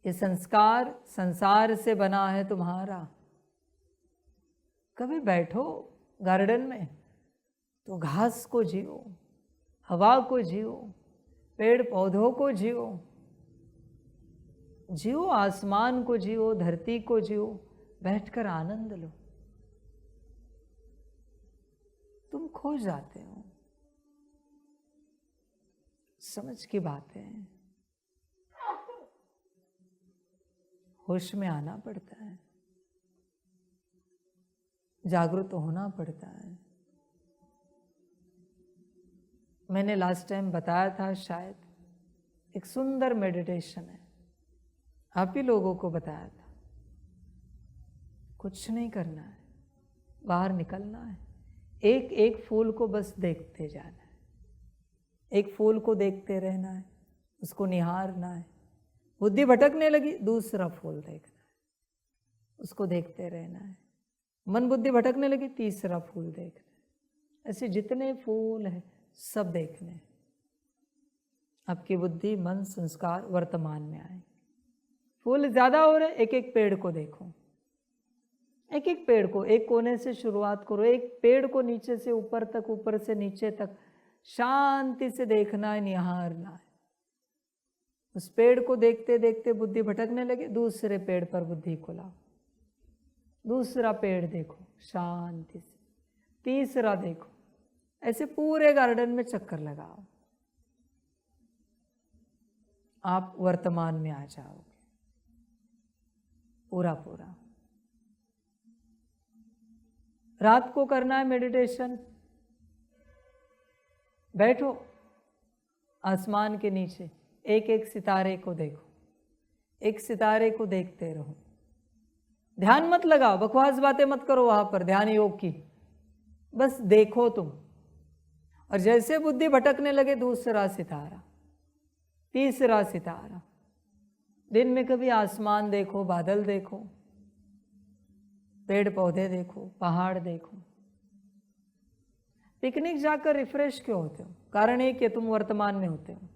ये संस्कार संसार से बना है तुम्हारा। कभी बैठो गार्डन में तो घास को जियो, हवा को जियो, पेड़ पौधों को जियो, जियो आसमान को जियो, धरती को जियो, बैठकर आनंद लो। तुम खो जाते हो। समझ की बात है। होश में आना पड़ता है, जागरूक होना पड़ता है। मैंने लास्ट टाइम बताया था शायद, एक सुंदर मेडिटेशन है, आप ही लोगों को बताया था। कुछ नहीं करना है, बाहर निकलना है, एक एक फूल को बस देखते जाना है। एक फूल को देखते रहना है, उसको निहारना है। बुद्धि भटकने लगी, दूसरा फूल देखना है, उसको देखते रहना है। मन बुद्धि भटकने लगी, तीसरा फूल देखना है। ऐसे जितने फूल हैं सब देखने हैं। आपकी बुद्धि, मन, संस्कार वर्तमान में आए। फूल ज्यादा हो रहे, एक एक पेड़ को देखो, एक एक पेड़ को, एक कोने से शुरुआत करो। एक पेड़ को नीचे से ऊपर तक, ऊपर से नीचे तक शांति से देखना है, निहारना है। उस पेड़ को देखते देखते बुद्धि भटकने लगे, दूसरे पेड़ पर बुद्धि को लाओ, दूसरा पेड़ देखो शांति से, तीसरा देखो। ऐसे पूरे गार्डन में चक्कर लगाओ, आप वर्तमान में आ जाओगे पूरा पूरा। रात को करना है मेडिटेशन, बैठो आसमान के नीचे, एक एक सितारे को देखो, एक सितारे को देखते रहो, ध्यान मत लगाओ, बकवास बातें मत करो वहां पर ध्यान योग की, बस देखो तुम। और जैसे बुद्धि भटकने लगे, दूसरा सितारा, तीसरा सितारा, दिन में कभी आसमान देखो, बादल देखो, पेड़ पौधे देखो, पहाड़ देखो। पिकनिक जाकर रिफ्रेश क्यों होते हो? कारण एक कि तुम वर्तमान में होते हो,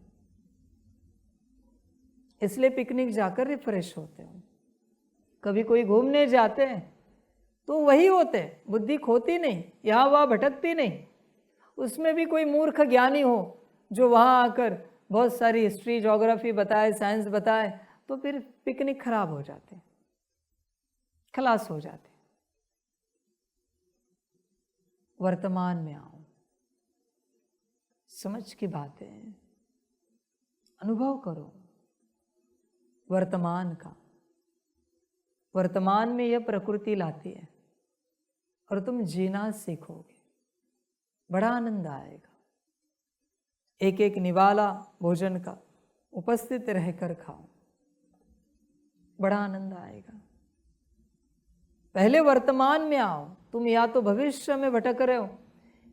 इसलिए पिकनिक जाकर रिफ्रेश होते हो। कभी कोई घूमने जाते हैं तो वही होते, बुद्धि खोती नहीं, यहाँ वहाँ भटकती नहीं। उसमें भी कोई मूर्ख ज्ञानी हो जो वहाँ आकर बहुत सारी हिस्ट्री, ज्योग्राफी बताए, साइंस बताए, तो फिर पिकनिक खराब हो जाते, खलास हो जाते। वर्तमान में आओ, समझ की बातें अनुभव करो वर्तमान का। वर्तमान में यह प्रकृति लाती है और तुम जीना सीखोगे, बड़ा आनंद आएगा। एक एक निवाला भोजन का उपस्थित रहकर खाओ, बड़ा आनंद आएगा। पहले वर्तमान में आओ। तुम या तो भविष्य में भटक रहे हो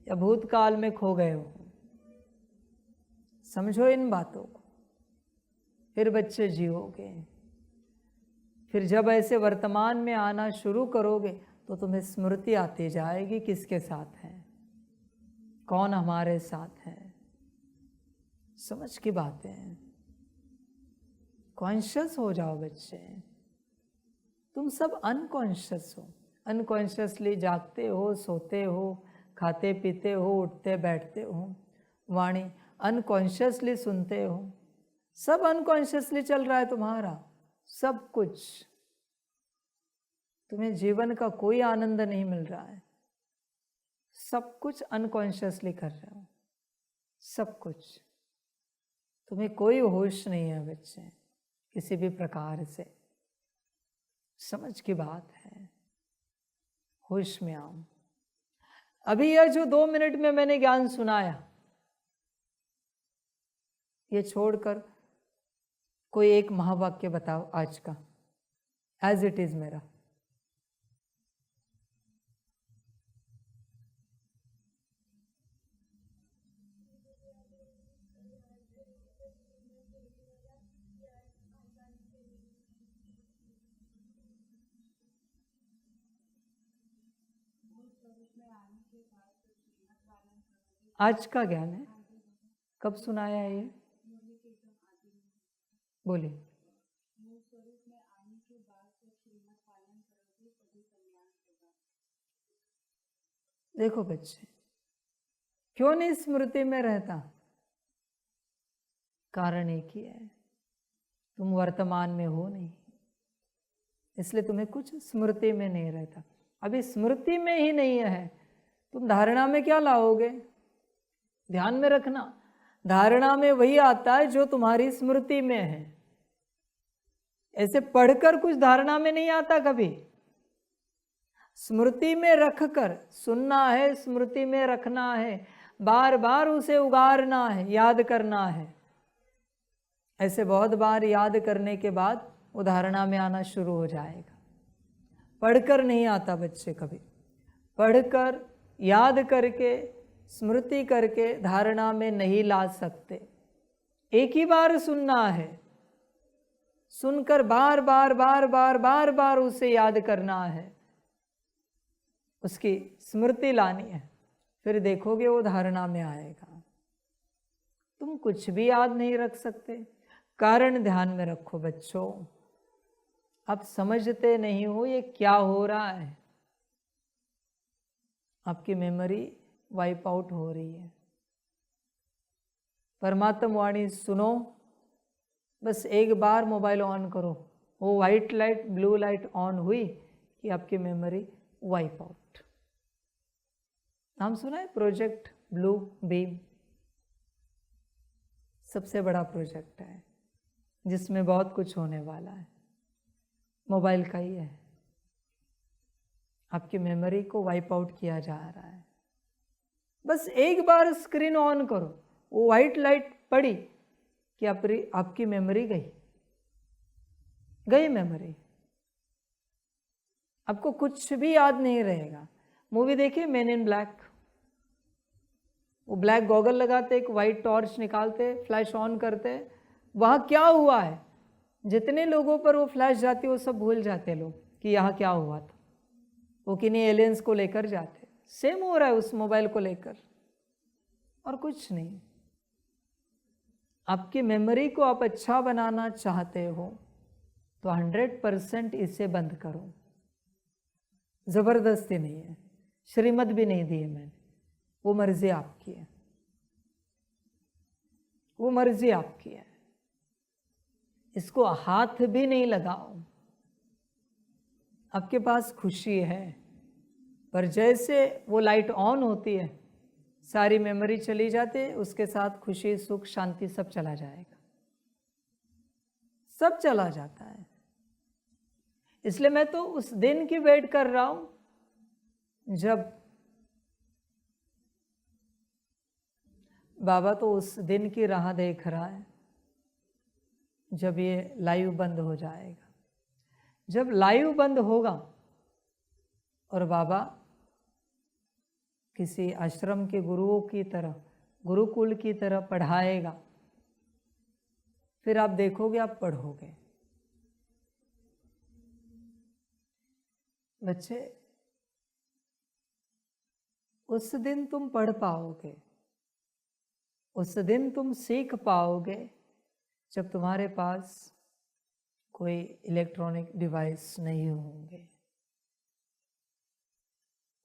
या भूतकाल में खो गए हो। समझो इन बातों को, फिर बच्चे जियोगे। फिर जब ऐसे वर्तमान में आना शुरू करोगे तो तुम्हें स्मृति आती जाएगी, किसके साथ है, कौन हमारे साथ है। समझ की बातें, कॉन्शियस हो जाओ बच्चे। तुम सब अनकॉन्शियस हो, अनकॉन्शियसली जागते हो, सोते हो, खाते पीते हो, उठते बैठते हो, वाणी अनकॉन्शियसली सुनते हो, सब अनकॉन्शियसली चल रहा है तुम्हारा सब कुछ। तुम्हें जीवन का कोई आनंद नहीं मिल रहा है, सब कुछ अनकॉन्शियसली कर रहे हो, सब कुछ। तुम्हें कोई होश नहीं है बच्चे, किसी भी प्रकार से। समझ की बात है, होश में आओ। अभी यह जो 2 मिनट में मैंने ज्ञान सुनाया, ये छोड़कर कोई एक महावाक्य बताओ आज का, एज इट इज मेरा। आज का ज्ञान है, कब सुनाया है ये? बोलिए। देखो बच्चे, क्यों नहीं स्मृति में रहता? कारण एक ही है, तुम वर्तमान में हो नहीं, इसलिए तुम्हें कुछ स्मृति में नहीं रहता। अभी स्मृति में ही नहीं है, तुम धारणा में क्या लाओगे? ध्यान में रखना, धारणा में वही आता है जो तुम्हारी स्मृति में है। ऐसे पढ़कर कुछ धारणा में नहीं आता कभी। स्मृति में रखकर सुनना है, स्मृति में रखना है, बार बार उसे उगारना है, याद करना है। ऐसे बहुत बार याद करने के बाद वो धारणा में आना शुरू हो जाएगा। पढ़कर नहीं आता बच्चे कभी, पढ़कर याद करके स्मृति करके धारणा में नहीं ला सकते। एक ही बार सुनना है, सुनकर बार बार बार बार बार बार उसे याद करना है, उसकी स्मृति लानी है, फिर देखोगे वो धारणा में आएगा। तुम कुछ भी याद नहीं रख सकते, कारण ध्यान में रखो बच्चों। आप समझते नहीं हो ये क्या हो रहा है, आपकी मेमोरी वाइप आउट हो रही है। परमात्मा वाणी सुनो, बस एक बार मोबाइल ऑन करो, वो white light blue light on हुई कि आपकी मेमोरी वाइप आउट। नाम सुना है प्रोजेक्ट ब्लू बीम? सबसे बड़ा प्रोजेक्ट है जिसमें बहुत कुछ होने वाला है, मोबाइल का ही है। आपकी मेमोरी को वाइप आउट किया जा रहा है। बस एक बार स्क्रीन ऑन करो, वो वाइट लाइट पड़ी कि आपकी मेमोरी गई। गई मेमोरी, आपको कुछ भी याद नहीं रहेगा। मूवी देखिए मेन इन ब्लैक, वो ब्लैक गॉगल लगाते, एक वाइट टॉर्च निकालते, फ्लैश ऑन करते, वहाँ क्या हुआ है, जितने लोगों पर वो फ्लैश जाती है वो सब भूल जाते लोग कि यहाँ क्या हुआ था। वो किन्हीं एलियंस को लेकर जाते। सेम हो रहा है उस मोबाइल को लेकर, और कुछ नहीं। आपकी मेमोरी को आप अच्छा बनाना चाहते हो तो 100% इसे बंद करो। ज़बरदस्ती नहीं है, श्रीमत भी नहीं दी है मैंने, वो मर्जी आपकी है, वो मर्जी आपकी है। इसको हाथ भी नहीं लगाओ। आपके पास खुशी है, पर जैसे वो लाइट ऑन होती है सारी मेमोरी चली जाती है, उसके साथ खुशी, सुख, शांति सब चला जाएगा, सब चला जाता है। इसलिए मैं तो उस दिन की वेट कर रहा हूं जब बाबा तो उस दिन की राह देख रहा है जब ये लाइव बंद हो जाएगा। जब लाइव बंद होगा और बाबा किसी आश्रम के गुरुओं की तरह, गुरुकुल की तरह पढ़ाएगा, फिर आप देखोगे, आप पढ़ोगे। बच्चे, उस दिन तुम पढ़ पाओगे, उस दिन तुम सीख पाओगे जब तुम्हारे पास कोई इलेक्ट्रॉनिक डिवाइस नहीं होंगे।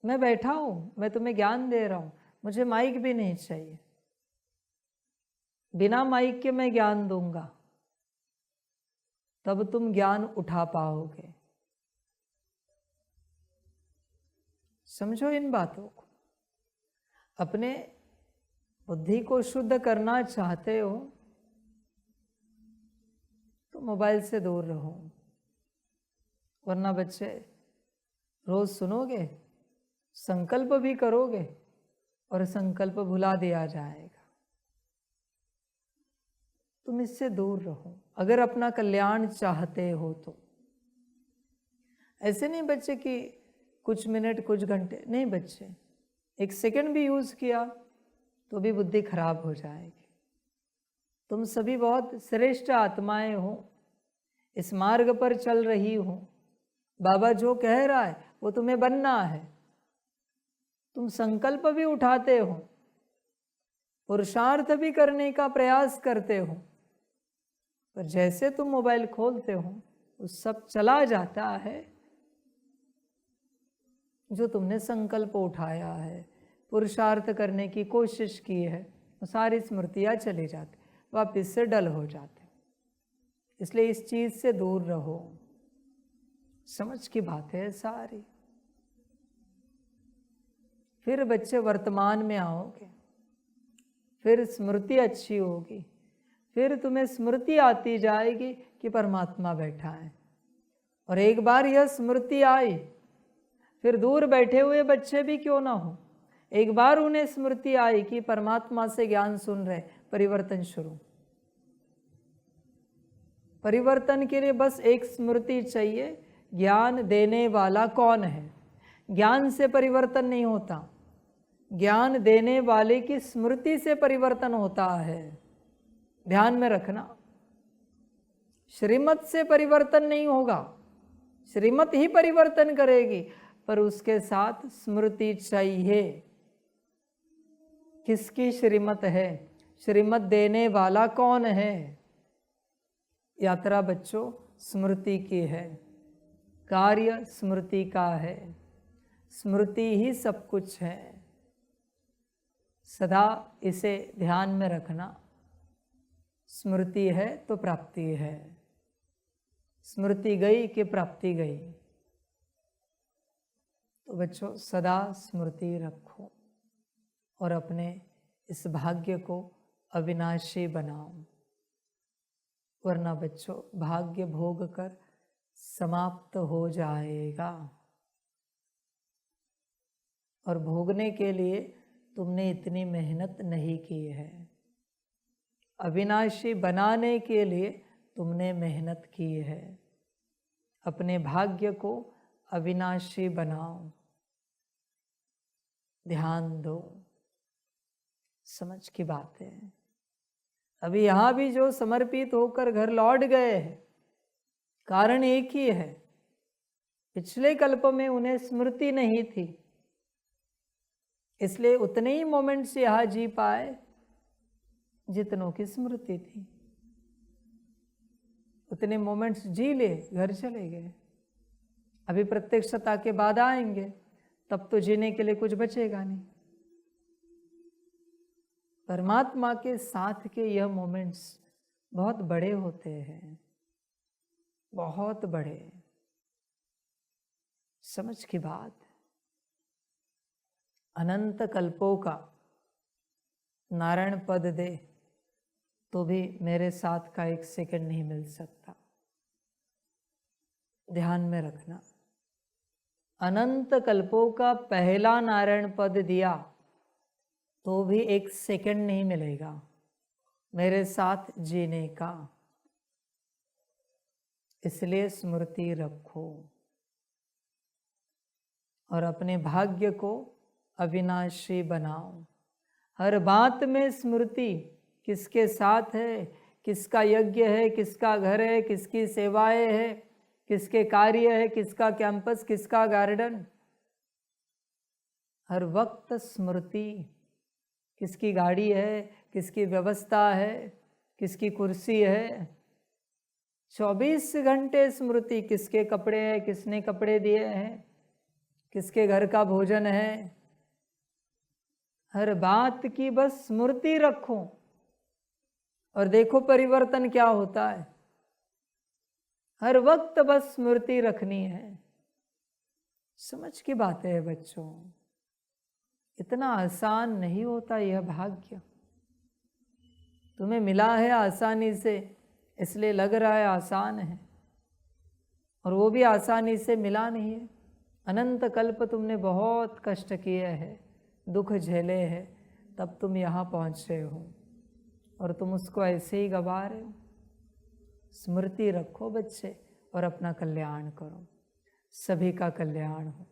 मैं बैठा हूं, मैं तुम्हें ज्ञान दे रहा हूं, मुझे माइक भी नहीं चाहिए, बिना माइक के मैं ज्ञान दूंगा, तब तुम ज्ञान उठा पाओगे। समझो इन बातों को। अपने बुद्धि को शुद्ध करना चाहते हो तो मोबाइल से दूर रहो, वरना बच्चे रोज सुनोगे, संकल्प भी करोगे और संकल्प भुला दिया जाएगा। तुम इससे दूर रहो अगर अपना कल्याण चाहते हो तो। ऐसे नहीं बच्चे कि कुछ मिनट, कुछ घंटे नहीं, बच्चे 1 सेकंड भी यूज किया तो भी बुद्धि खराब हो जाएगी। तुम सभी बहुत श्रेष्ठ आत्माएं हो, इस मार्ग पर चल रही हो। बाबा जो कह रहा है वो तुम्हें बनना है। तुम संकल्प भी उठाते हो, पुरुषार्थ भी करने का प्रयास करते हो, पर जैसे तुम मोबाइल खोलते हो वो सब चला जाता है जो तुमने संकल्प उठाया है, पुरुषार्थ करने की कोशिश की है, वो सारी स्मृतियाँ चली जाती, वापिस से डल हो जाते। इसलिए इस चीज से दूर रहो। समझ की बात है सारी। फिर बच्चे वर्तमान में आओगे, फिर स्मृति अच्छी होगी, फिर तुम्हें स्मृति आती जाएगी कि परमात्मा बैठा है। और एक बार यह स्मृति आई, फिर दूर बैठे हुए बच्चे भी क्यों ना हो, एक बार उन्हें स्मृति आई कि परमात्मा से ज्ञान सुन रहे, परिवर्तन शुरू। परिवर्तन के लिए बस एक स्मृति चाहिए, ज्ञान देने वाला कौन है। ज्ञान से परिवर्तन नहीं होता, ज्ञान देने वाले की स्मृति से परिवर्तन होता है। ध्यान में रखना, श्रीमत से परिवर्तन नहीं होगा, श्रीमत ही परिवर्तन करेगी, पर उसके साथ स्मृति चाहिए। किसकी श्रीमत है, श्रीमत देने वाला कौन है। यात्रा बच्चों स्मृति की है, कार्य स्मृति का है, स्मृति ही सब कुछ है। सदा इसे ध्यान में रखना। स्मृति है तो प्राप्ति है, स्मृति गई कि प्राप्ति गई। तो बच्चों सदा स्मृति रखो और अपने इस भाग्य को अविनाशी बनाओ, वरना बच्चों भाग्य भोग कर समाप्त हो जाएगा। और भोगने के लिए तुमने इतनी मेहनत नहीं की है, अविनाशी बनाने के लिए तुमने मेहनत की है। अपने भाग्य को अविनाशी बनाओ। ध्यान दो, समझ की बात है। अभी यहाँ भी जो समर्पित होकर घर लौट गए हैं, कारण एक ही है, पिछले कल्प में उन्हें स्मृति नहीं थी, इसलिए उतने ही मोमेंट्स यहाँ जी पाए जितनों की स्मृति थी। उतने मोमेंट्स जी ले, घर चले गए। अभी प्रत्यक्षता के बाद आएंगे, तब तो जीने के लिए कुछ बचेगा नहीं। परमात्मा के साथ के यह मोमेंट्स बहुत बड़े होते हैं, बहुत बड़े। समझ की बात। अनंत कल्पों का नारायण पद दे तो भी मेरे साथ का एक सेकंड नहीं मिल सकता। ध्यान में रखना, अनंत कल्पों का पहला नारायण पद दिया तो भी एक सेकंड नहीं मिलेगा मेरे साथ जीने का। इसलिए स्मृति रखो और अपने भाग्य को अविनाशी बनाओ। हर बात में स्मृति, किसके साथ है, किसका यज्ञ है, किसका घर है, किसकी सेवाएं है, किसके कार्य है, किसका कैंपस, किसका गार्डन, हर वक्त स्मृति। किसकी गाड़ी है, किसकी व्यवस्था है, किसकी कुर्सी है, 24 घंटे स्मृति। किसके कपड़े हैं, किसने कपड़े दिए हैं, किसके घर का भोजन है, हर बात की बस स्मृति रखो और देखो परिवर्तन क्या होता है। हर वक्त बस स्मृति रखनी है। समझ की बात है बच्चों, इतना आसान नहीं होता यह भाग्य। तुम्हें मिला है आसानी से, इसलिए लग रहा है आसान है, और वो भी आसानी से मिला नहीं है। अनंत कल्प तुमने बहुत कष्ट किए हैं, दुख झेले हैं, तब तुम यहाँ पहुँचे हो, और तुम उसको ऐसे ही गवा रहे हो। स्मृति रखो बच्चे और अपना कल्याण करो। सभी का कल्याण हो।